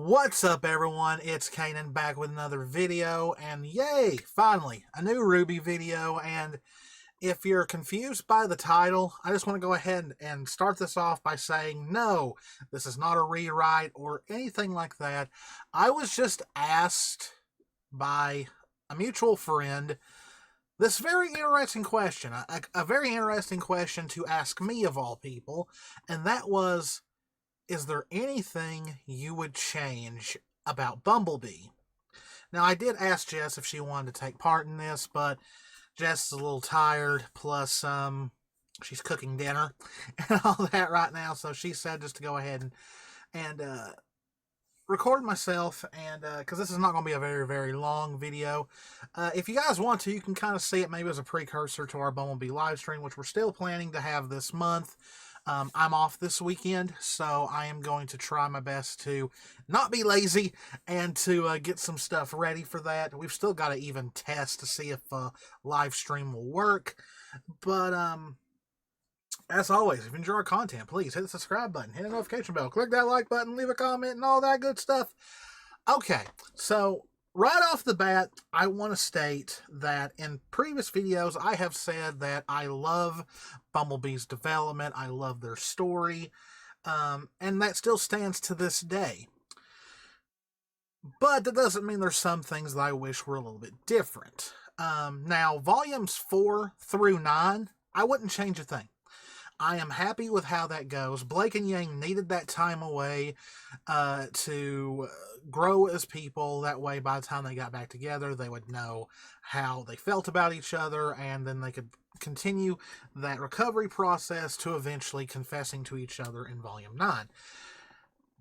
What's up, everyone? It's Cannan back with another video, and yay, finally, a new Ruby video. And if you're confused by the title, I just want to go ahead and start this off by saying, no, this is not a rewrite or anything like that. I was just asked by a mutual friend this very interesting question, a very interesting question to ask me of all people, and that was, is there anything you would change about Bumbleby? Now, I did ask Jess if she wanted to take part in this, but Jess is a little tired, plus she's cooking dinner and all that right now, so she said just to go ahead and record myself, and because this is not going to be a very, very long video. If you guys want to, you can kind of see it maybe as a precursor to our Bumbleby live stream, which we're still planning to have this month. I'm off this weekend, so I am going to try my best to not be lazy and to get some stuff ready for that. We've still got to even test to see if live stream will work. But as always, if you enjoy our content, please hit the subscribe button, hit the notification bell, click that like button, leave a comment, and all that good stuff. Okay, so right off the bat, I want to state that in previous videos, I have said that I love Bumblebee's development, I love their story, and that still stands to this day. But that doesn't mean there's some things that I wish were a little bit different. Now, volumes 4 through 9, I wouldn't change a thing. I am happy with how that goes. Blake and Yang needed that time away to grow as people. That way, by the time they got back together, they would know how they felt about each other, and then they could continue that recovery process to eventually confessing to each other in Volume 9.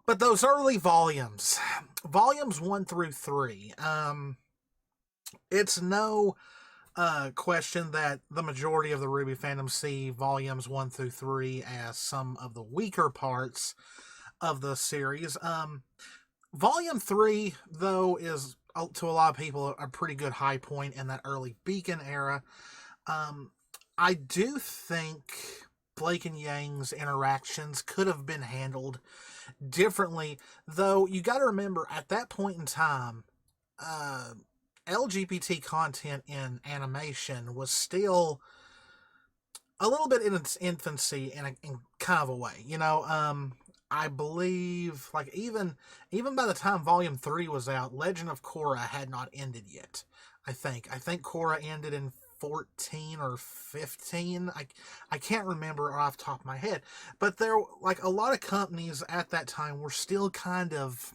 But those early volumes, Volumes 1 through 3, it's no question that the majority of the Ruby fandom see Volumes 1 through 3 as some of the weaker parts of the series. Volume 3, though, is, to a lot of people, a pretty good high point in that early Beacon era. I do think Blake and Yang's interactions could have been handled differently, though you got to remember, at that point in time, LGBT content in animation was still a little bit in its infancy in kind of a way. You know, I believe, like, even by the time Volume 3 was out, Legend of Korra had not ended yet, I think. I think Korra ended in 14 or 15. I can't remember off the top of my head. But there, like, a lot of companies at that time were still kind of...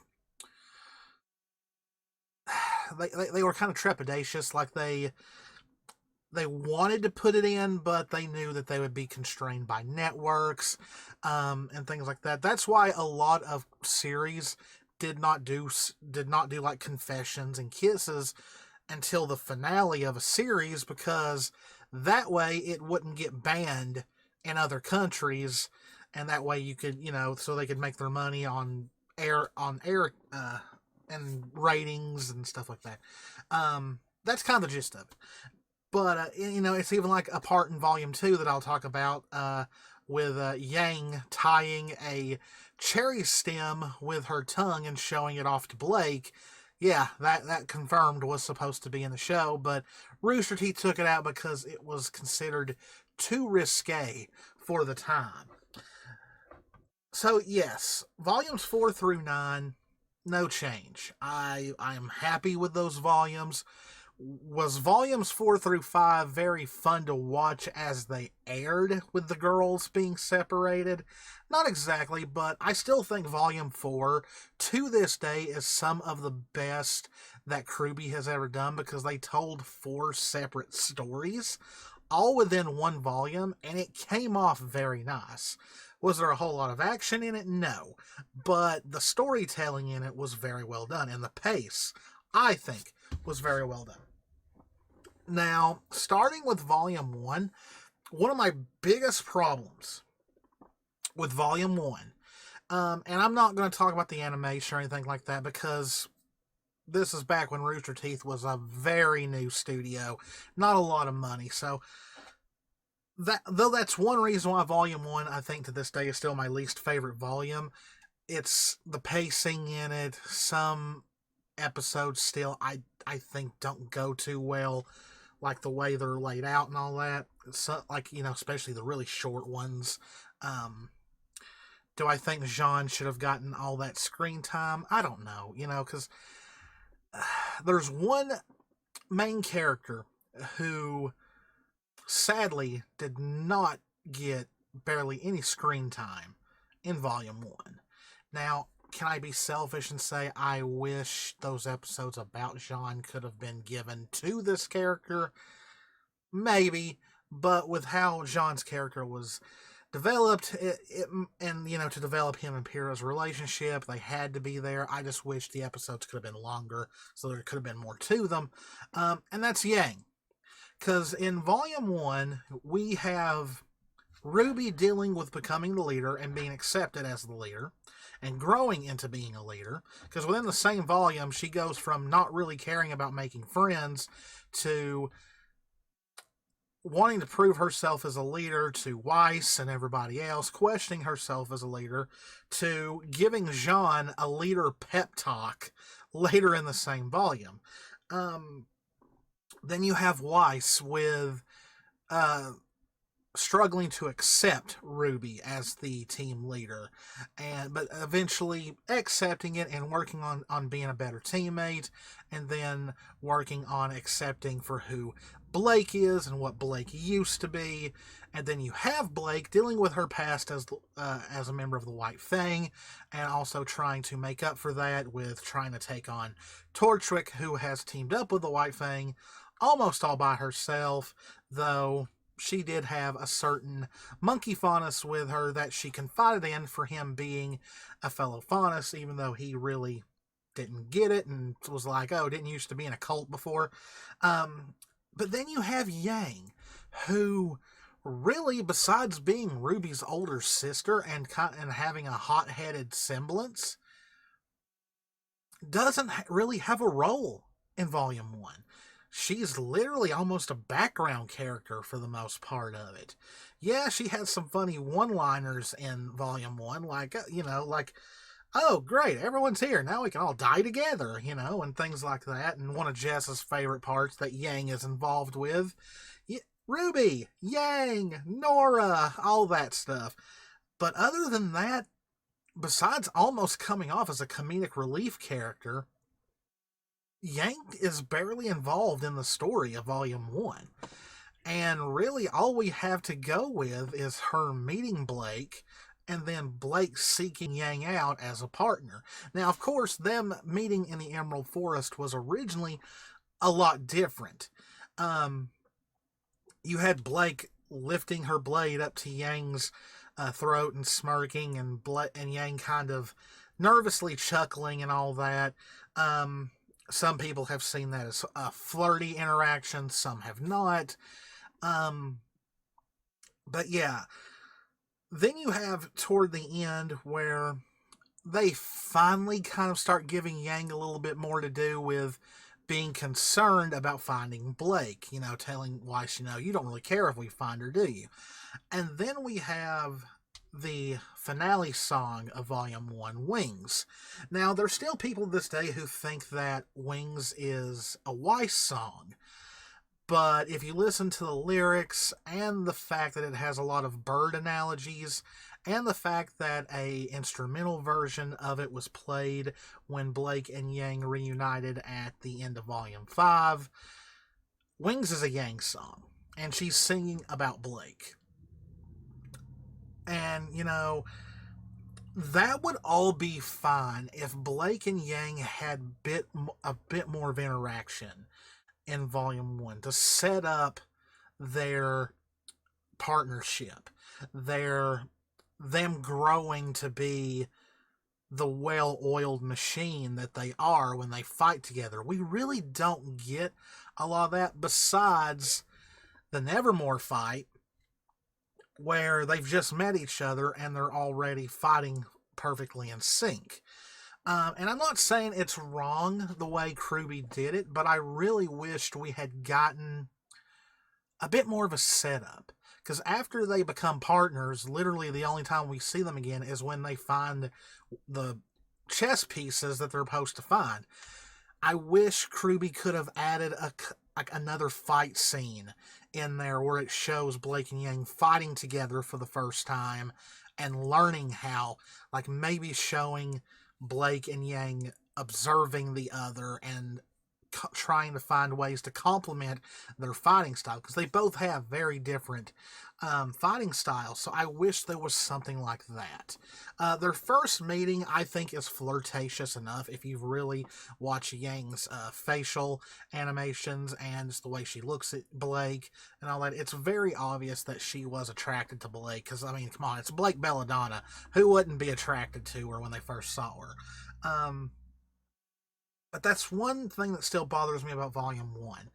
They were kind of trepidatious, like they wanted to put it in, but they knew that they would be constrained by networks and things like that. That's why a lot of series did not do like confessions and kisses until the finale of a series, because that way it wouldn't get banned in other countries, and that way you could, you know, so they could make their money on air and ratings and stuff like that. That's kind of the gist of it. But, you know, it's even like a part in Volume 2 that I'll talk about with Yang tying a cherry stem with her tongue and showing it off to Blake. Yeah, that confirmed was supposed to be in the show, but Rooster Teeth took it out because it was considered too risque for the time. So, yes, Volumes 4 through 9... no change. I am happy with those volumes. Was Volumes 4 through 5 very fun to watch as they aired with the girls being separated? Not exactly, but I still think Volume 4 to this day is some of the best that Ruby has ever done, because they told 4 separate stories all within one volume, and it came off very nice. Was there a whole lot of action in it? No. But the storytelling in it was very well done, and the pace, I think, was very well done. Now, starting with Volume 1, one of my biggest problems with Volume 1, and I'm not going to talk about the animation or anything like that, because this is back when Rooster Teeth was a very new studio, not a lot of money, so... though that's one reason why Volume 1, I think, to this day is still my least favorite volume, it's the pacing in it. Some episodes still I think don't go too well, like the way they're laid out and all that. So, like, especially the really short ones. Um, do I think Jean should have gotten all that screen time? I don't know, because there's one main character who sadly did not get barely any screen time in Volume 1. Now, can I be selfish and say I wish those episodes about Jean could have been given to this character? Maybe, but with how Jean's character was developed, and to develop him and Pyrrha's relationship, they had to be there. I just wish the episodes could have been longer, so there could have been more to them. And that's Yang, because in Volume 1, we have Ruby dealing with becoming the leader and being accepted as the leader and growing into being a leader, because within the same volume, she goes from not really caring about making friends to wanting to prove herself as a leader to Weiss and everybody else, questioning herself as a leader, to giving Jean a leader pep talk later in the same volume. Then you have Weiss with struggling to accept Ruby as the team leader, but eventually accepting it and working on being a better teammate, and then working on accepting for who Blake is and what Blake used to be. And then you have Blake dealing with her past as a member of the White Fang, and also trying to make up for that with trying to take on Torchwick, who has teamed up with the White Fang almost all by herself, though she did have a certain monkey faunus with her that she confided in for him being a fellow faunus, even though he really didn't get it and was like, oh, didn't used to be in a cult before. But then you have Yang, who really, besides being Ruby's older sister and having a hot-headed semblance, doesn't really have a role in Volume 1. She's literally almost a background character for the most part of it. Yeah, she has some funny one-liners in Volume 1, like, oh, great, everyone's here, now we can all die together, and things like that. And one of Jess's favorite parts that Yang is involved with, Ruby, Yang, Nora, all that stuff. But other than that, besides almost coming off as a comedic relief character, Yang is barely involved in the story of Volume 1. And really, all we have to go with is her meeting Blake, and then Blake seeking Yang out as a partner. Now, of course, them meeting in the Emerald Forest was originally a lot different. You had Blake lifting her blade up to Yang's throat and smirking, and Yang kind of nervously chuckling and all that. Some people have seen that as a flirty interaction, some have not. But yeah, then you have toward the end where they finally kind of start giving Yang a little bit more to do with being concerned about finding Blake, telling Weiss, you don't really care if we find her, do you? And then we have the finale song of Volume 1, Wings. Now, there's still people this day who think that Wings is a Weiss song, but if you listen to the lyrics and the fact that it has a lot of bird analogies, and the fact that a instrumental version of it was played when Blake and Yang reunited at the end of Volume 5, Wings is a Yang song, and she's singing about Blake. And, that would all be fine if Blake and Yang had a bit more of interaction in Volume 1 to set up their partnership, them growing to be the well-oiled machine that they are when they fight together. We really don't get a lot of that besides the Nevermore fight, where they've just met each other and they're already fighting perfectly in sync. And I'm not saying it's wrong the way Ruby did it, but I really wished we had gotten a bit more of a setup. Because after they become partners, literally the only time we see them again is when they find the chess pieces that they're supposed to find. I wish Ruby could have added another fight scene in there where it shows Blake and Yang fighting together for the first time and learning how, like maybe showing Blake and Yang observing the other and trying to find ways to complement their fighting style, because they both have very different fighting styles. So I wish there was something like that. Their first meeting, I think, is flirtatious enough. If you've really watched Yang's facial animations and just the way she looks at Blake and all that, it's very obvious that she was attracted to Blake. Because, I mean, come on, it's Blake Belladonna. Who wouldn't be attracted to her when they first saw her? But that's one thing that still bothers me about Volume 1.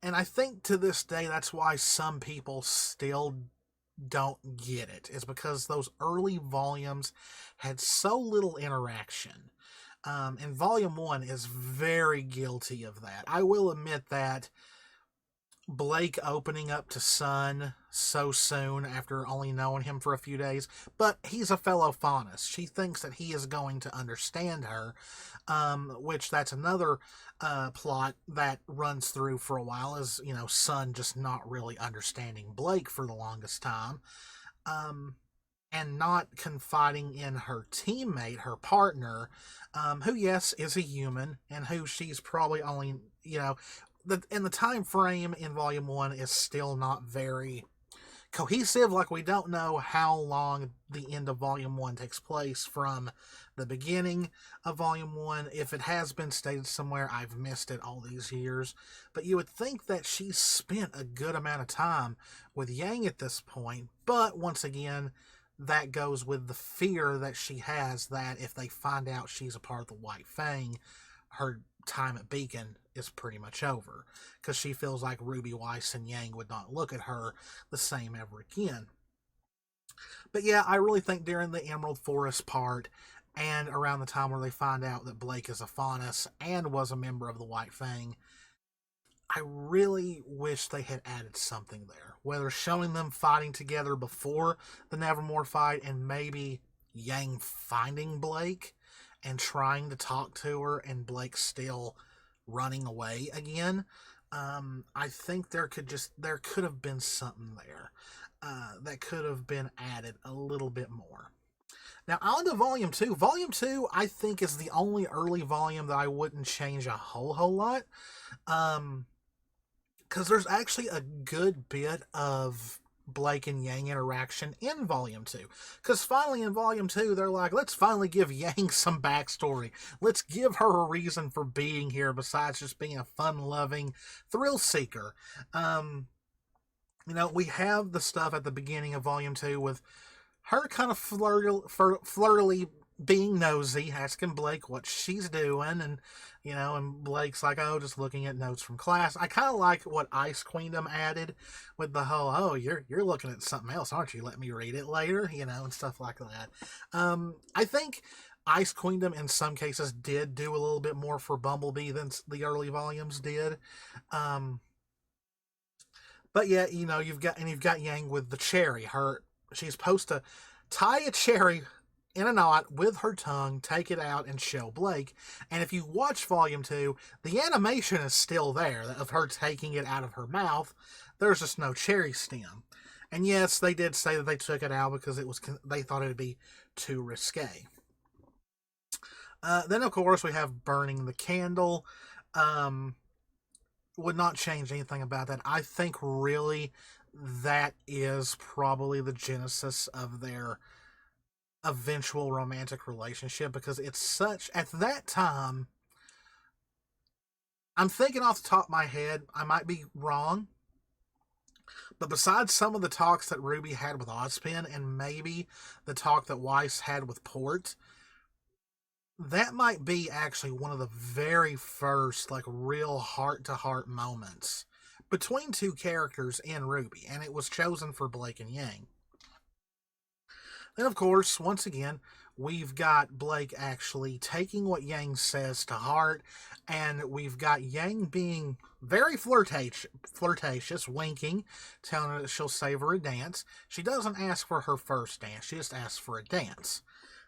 And I think to this day that's why some people still don't get it, is because those early volumes had so little interaction. And Volume 1 is very guilty of that. I will admit that Blake opening up to Sun so soon after only knowing him for a few days, but he's a fellow faunus. She thinks that he is going to understand her, which that's another plot that runs through for a while, is, you know, Sun just not really understanding Blake for the longest time, and not confiding in her teammate, her partner, who, yes, is a human, and who she's probably only, you know, the time frame in Volume 1 is still not very cohesive. Like, we don't know how long the end of Volume 1 takes place from the beginning of Volume 1. If it has been stated somewhere, I've missed it all these years. But you would think that she's spent a good amount of time with Yang at this point. But once again, that goes with the fear that she has that if they find out she's a part of the White Fang, her time at Beacon is pretty much over, because she feels like Ruby Weiss and Yang would not look at her the same ever again. But yeah, I really think during the Emerald Forest part and around the time where they find out that Blake is a faunus and was a member of the White Fang, I really wish they had added something there, whether showing them fighting together before the Nevermore fight and maybe Yang finding Blake and trying to talk to her and Blake still running away again. I think there could have been something there that could have been added a little bit more. Now, on to Volume 2. Volume 2, I think, is the only early volume that I wouldn't change a whole lot. Because there's actually a good bit of Blake and Yang interaction in Volume 2. Because finally in Volume 2, they're like, let's finally give Yang some backstory. Let's give her a reason for being here besides just being a fun-loving thrill seeker. You know, we have the stuff at the beginning of Volume 2 with her kind of flirtily being nosy, asking Blake what she's doing, and, you know, and Blake's like, oh, just looking at notes from class. I kind of like what Ice Queendom added with the whole, oh, you're looking at something else, aren't you? Let me read it later, you know, and stuff like that. I think Ice Queendom in some cases did do a little bit more for Bumbleby than the early volumes did. But yeah, you know, you've got Yang with the cherry. She's supposed to tie a cherry in a knot with her tongue, take it out, and show Blake. And if you watch Volume 2, the animation is still there of her taking it out of her mouth. There's just no cherry stem. And yes, they did say that they took it out because they thought it would be too risque. Then, of course, we have burning the candle. Would not change anything about that. I think really that is probably the genesis of their eventual romantic relationship, because it's such, at that time, I'm thinking off the top of my head, I might be wrong, but besides some of the talks that Ruby had with Ozpin and maybe the talk that Weiss had with Port, that might be actually one of the very first, like, real heart-to-heart moments between two characters in Ruby, and it was chosen for Blake and Yang. Then, of course, once again, we've got Blake actually taking what Yang says to heart, and we've got Yang being very flirtatious, winking, telling her that she'll save her a dance. She doesn't ask for her first dance, she just asks for a dance.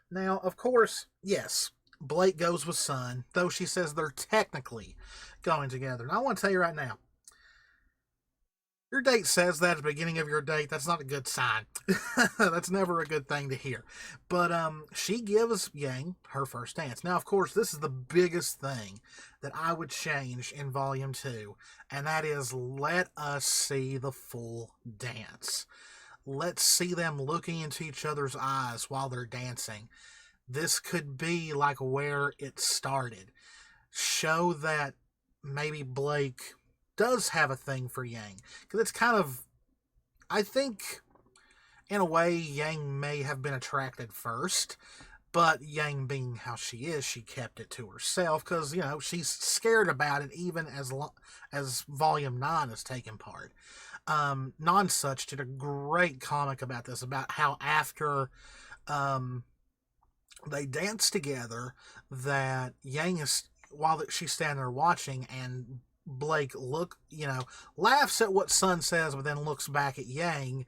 Now, of course, yes, Blake goes with Sun, though she says they're technically going together. Now, I want to tell you right now, your date says that at the beginning of your date, that's not a good sign. That's never a good thing to hear. But she gives Yang her first dance. Now, of course, this is the biggest thing that I would change in Volume 2, and that is let us see the full dance. Let's see them looking into each other's eyes while they're dancing. This could be like where it started. Show that maybe Blake does have a thing for Yang. Because it's kind of, I think, in a way, Yang may have been attracted first. But Yang being how she is, she kept it to herself. Because, she's scared about it even as Volume 9 is taking part. Nonsuch did a great comic about this, about how after they dance together, that Yang is, while she's standing there watching, and Blake laughs at what Sun says, but then looks back at Yang.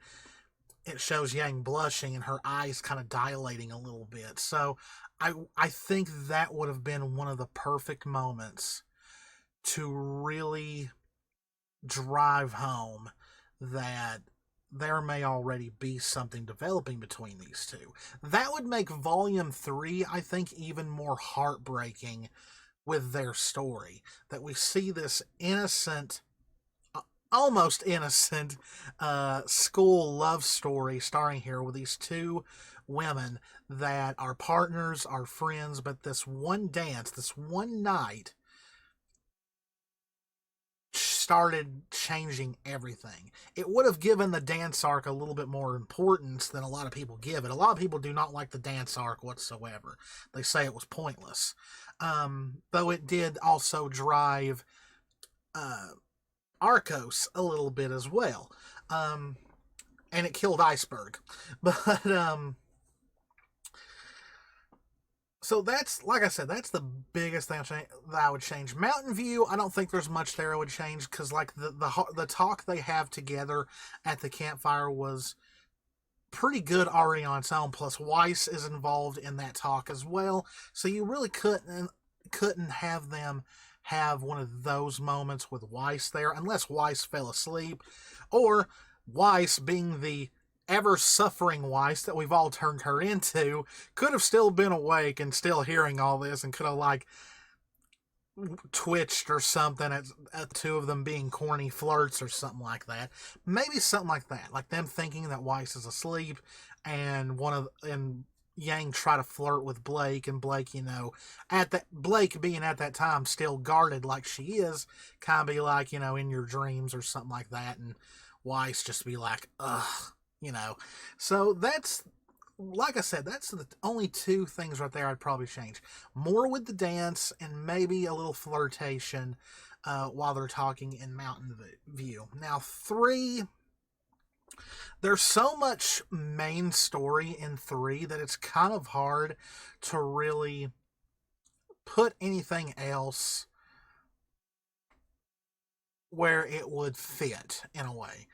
It shows Yang blushing and her eyes kind of dilating a little bit. So I think that would have been one of the perfect moments to really drive home that there may already be something developing between these two. That would make Volume 3, I think, even more heartbreaking with their story. That we see this innocent, almost innocent, school love story starring here with these two women that are partners, are friends, but this one dance, this one night, started changing everything. It would have given the dance arc a little bit more importance than a lot of people give it. A lot of people do not like the dance arc whatsoever. They say it was pointless. Though it did also drive Arcos a little bit as well. And it killed Iceberg. But so that's, like I said, that's the biggest thing that I would change. Mountain View, I don't think there's much there I would change, because like the talk they have together at the campfire was pretty good already on its own. Plus Weiss is involved in that talk as well, so you really couldn't have them have one of those moments with Weiss there, unless Weiss fell asleep, or Weiss, being the ever-suffering Weiss that we've all turned her into, could have still been awake and still hearing all this, and could have, like, twitched or something at two of them being corny flirts or something like that. Maybe something like that, like them thinking that Weiss is asleep, and Yang try to flirt with Blake, and Blake, Blake being at that time still guarded like she is, kind of be like, in your dreams or something like that, and Weiss just be like, ugh. So that's, like I said, that's the only two things right there I'd probably change. More with the dance, and maybe a little flirtation while they're talking in Mountain View. Now, 3, there's so much main story in 3 that it's kind of hard to really put anything else where it would fit, in a way.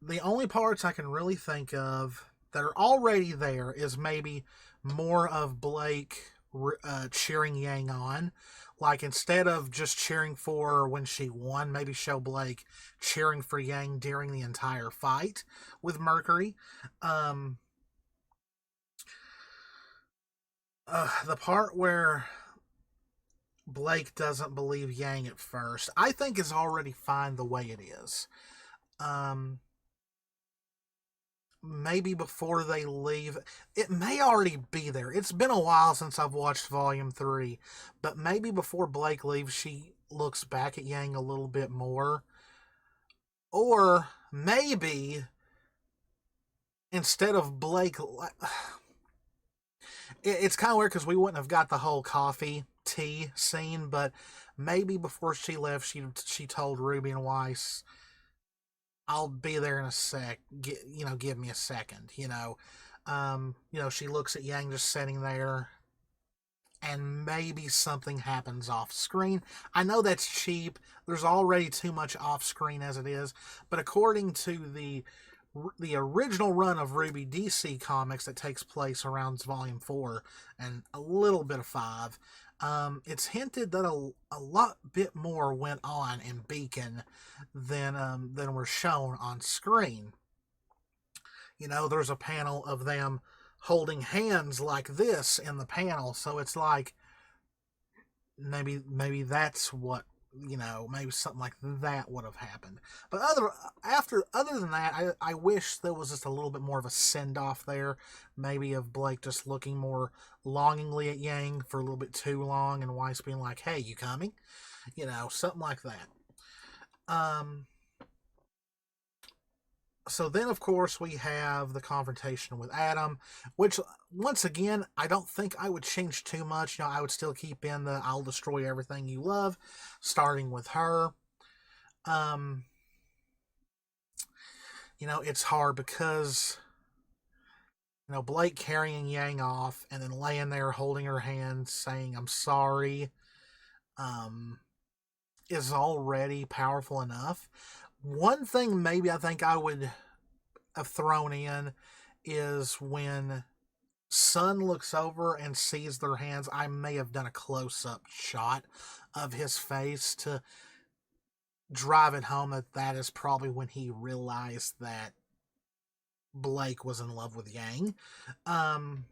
The only parts I can really think of that are already there is maybe more of Blake cheering Yang on. Like, instead of just cheering for her when she won, maybe show Blake cheering for Yang during the entire fight with Mercury. The part where Blake doesn't believe Yang at first, I think is already fine the way it is. Maybe before they leave, it may already be there. It's been a while since I've watched Volume 3, but maybe before Blake leaves, she looks back at Yang a little bit more. Or maybe instead of Blake, it's kind of weird because we wouldn't have got the whole coffee tea scene, but maybe before she left, she told Ruby and Weiss, I'll be there in a sec. Give me a second. She looks at Yang just sitting there, and maybe something happens off screen. I know that's cheap. There's already too much off screen as it is, but according to the original run of Ruby DC comics that takes place around Volume 4 and a little bit of 5, it's hinted that a lot bit more went on in Beacon than were shown on screen. There's a panel of them holding hands like this in the panel, so it's like maybe that's what maybe something like that would have happened. But other than that, I wish there was just a little bit more of a send off there, maybe of Blake just looking more longingly at Yang for a little bit too long, and Weiss being like, "Hey, you coming?" Something like that. So then, of course, we have the confrontation with Adam, which, once again, I don't think I would change too much. I would still keep in the "I'll destroy everything you love," starting with her. It's hard because, Blake carrying Yang off and then laying there holding her hand saying, "I'm sorry," is already powerful enough. One thing maybe I think I would have thrown in is when Sun looks over and sees their hands, I may have done a close-up shot of his face to drive it home that is probably when he realized that Blake was in love with Yang. And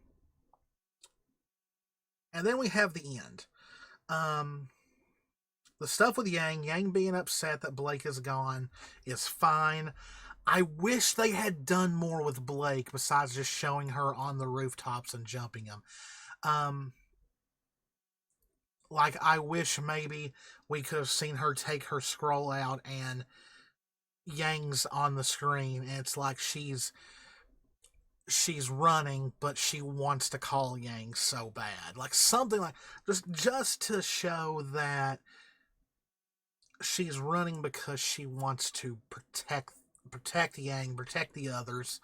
then we have the end. The stuff with Yang being upset that Blake is gone is fine. I wish they had done more with Blake besides just showing her on the rooftops and jumping him. I wish maybe we could have seen her take her scroll out and Yang's on the screen, and it's like she's running, but she wants to call Yang so bad. Like something like just to show that she's running because she wants to protect Yang, protect the others.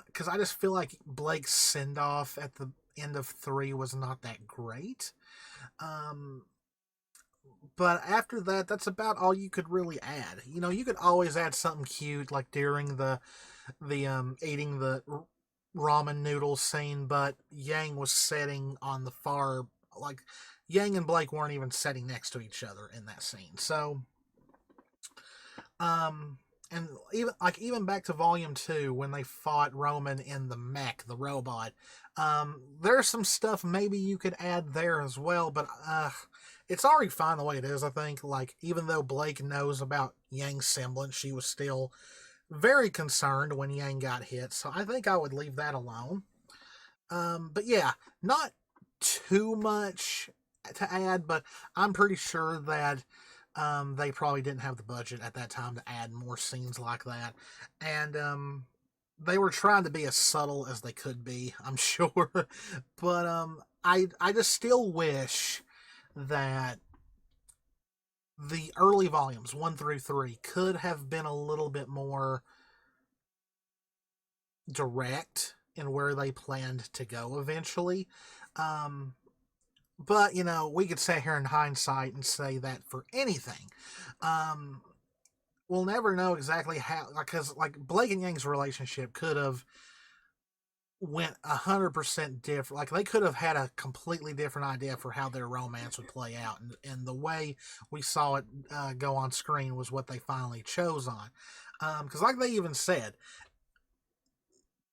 Because I just feel like Blake's send off at the end of 3 was not that great. But after that, that's about all you could really add. You could always add something cute, like during the eating the ramen noodles scene, but Yang was sitting on the far, like, Yang and Blake weren't even sitting next to each other in that scene. So, and even back to Volume 2 when they fought Roman in the mech, the robot, there's some stuff maybe you could add there as well, but it's already fine the way it is, I think. Like, even though Blake knows about Yang's semblance, she was still very concerned when Yang got hit, so I think I would leave that alone. But yeah, not too much to add, but I'm pretty sure that they probably didn't have the budget at that time to add more scenes like that. And they were trying to be as subtle as they could be, I'm sure. But I just still wish that the early volumes, 1 through 3, could have been a little bit more direct in where they planned to go eventually. But, we could sit here in hindsight and say that for anything. We'll never know exactly how, because, like, Blake and Yang's relationship could have went 100% different. Like, they could have had a completely different idea for how their romance would play out. And the way we saw it go on screen was what they finally chose on. Because, like they even said,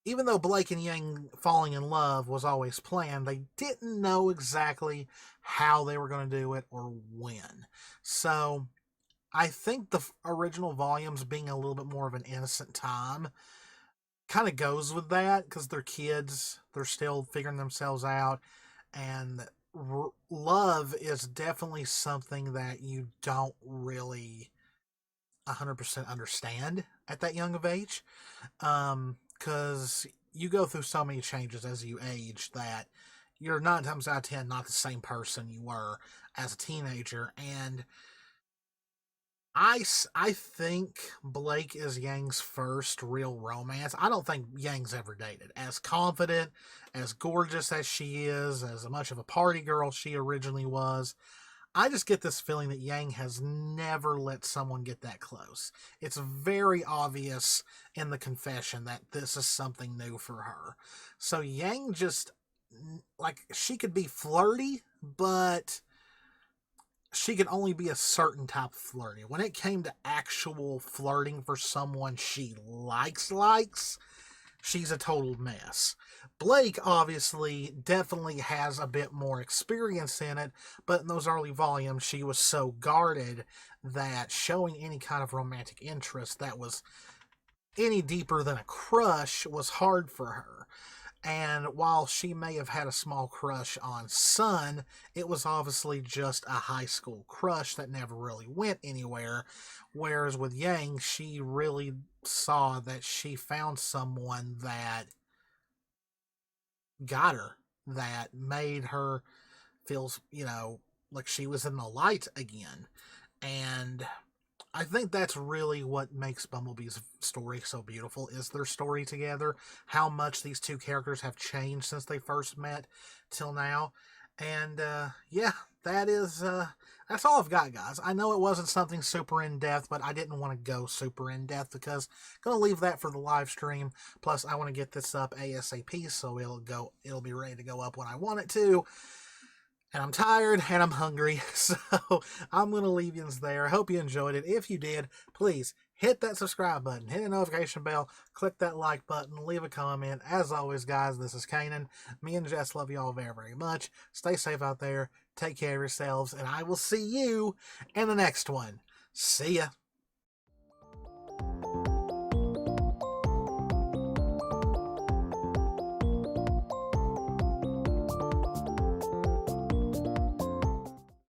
even though Blake and Yang falling in love was always planned, they didn't know exactly how they were going to do it or when. So I think the original volumes being a little bit more of an innocent time kind of goes with that, because they're kids, they're still figuring themselves out, and love is definitely something that you don't really 100% understand at that young of age. Because you go through so many changes as you age that you're 9 times out of 10 not the same person you were as a teenager. And I think Blake is Yang's first real romance. I don't think Yang's ever dated. As confident, as gorgeous as she is, as much of a party girl she originally was, I just get this feeling that Yang has never let someone get that close. It's very obvious in the confession that this is something new for her. So Yang just, like, she could be flirty, but she could only be a certain type of flirty. When it came to actual flirting for someone she likes, she's a total mess. Blake obviously definitely has a bit more experience in it, but in those early volumes, she was so guarded that showing any kind of romantic interest that was any deeper than a crush was hard for her. And while she may have had a small crush on Sun, it was obviously just a high school crush that never really went anywhere. Whereas with Yang, she really saw that she found someone that got her, that made her feel, like she was in the light again. And I think that's really what makes Bumblebee's story so beautiful, is their story together, how much these two characters have changed since they first met till now. And yeah, that's all I've got, guys. I know it wasn't something super in depth, but I didn't want to go super in depth because I'm gonna leave that for the live stream. Plus, I want to get this up ASAP, so it'll be ready to go up when I want it to. And I'm tired and I'm hungry, so I'm going to leave you there. I hope you enjoyed it. If you did, please hit that subscribe button, hit the notification bell, click that like button, leave a comment. As always, guys, this is Canaan. Me and Jess love you all very, very much. Stay safe out there. Take care of yourselves, and I will see you in the next one. See ya.